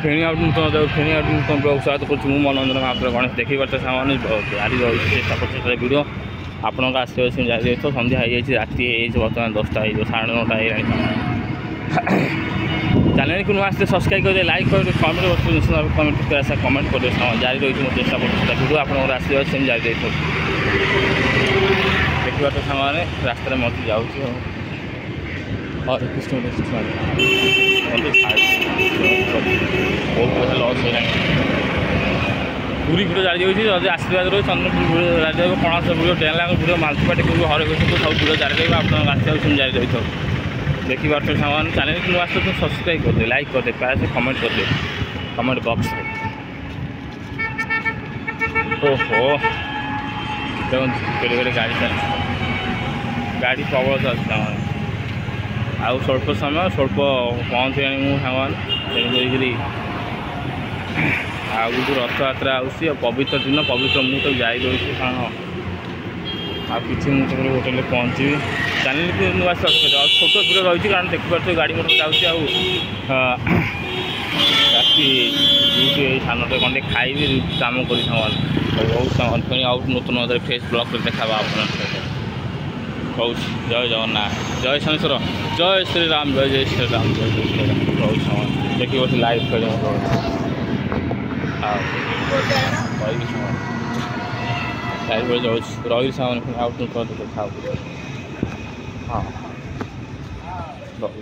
feni out नूतन feni out नूतन blog स्वागत कर मनोरंजन महापुर गणेश देखी पार्थ सामान गाड़ी चेष्टा कर भिड आपण आसो जारी तो सन्ध्या हो राति बर्तमान 10टा हो 9:30 चैनल को आसते सब्सक्राइब कर लाइक कर कमेंट कमेंट आशा कमेंट कर जारी रही मैं चेष्टा कर भिड आप आसो जारी रही देखा तो सामान रास्ता मत जाऊँ हरे कृष्ण बहुत पैसा लस हो पूरी भिड जारी जदि आशीर्वाद रही चंद्रपुर जारी रही कणास भिड डेलांग भिड मालतीपाटी हरे कृष्ण सब भिड जारी रही आप आसो जारी रही था देखी पार्थ सामान चैनल को आसते तो सब्सक्राइब कर दे लाइक कर दे प्यार से कमेंट कर दे कमेंट बॉक्स में ओहो देखते गाड़ी गाड़ी प्रबल चलती आउ स्वल्प समय स्वल्प पहुँचे सामान तेणुक आगे रथयात्रा आउसी पवित्र दिन पवित्र मुहूर्त जारी रही कारण आ किसी मुहूर्त होटेल पहुँची चैनल को नुआ सब्सक्राइब छोट भिड रही कारण देखिए गाड़ी मोटर जाऊँगी राति ड्यूटी सानटे खंडे खाई काम कर बहुत सामान फिर आउट नूतन फ्रेश ब्लॉग देखा आप जय जगन्नाथ जय शनेश्वर जय श्री राम जय श्री राम जय जय श्री राम बहुत सामान देखिए बस लाइव कर रही सामान फिर आउट देखा हाँ बहुत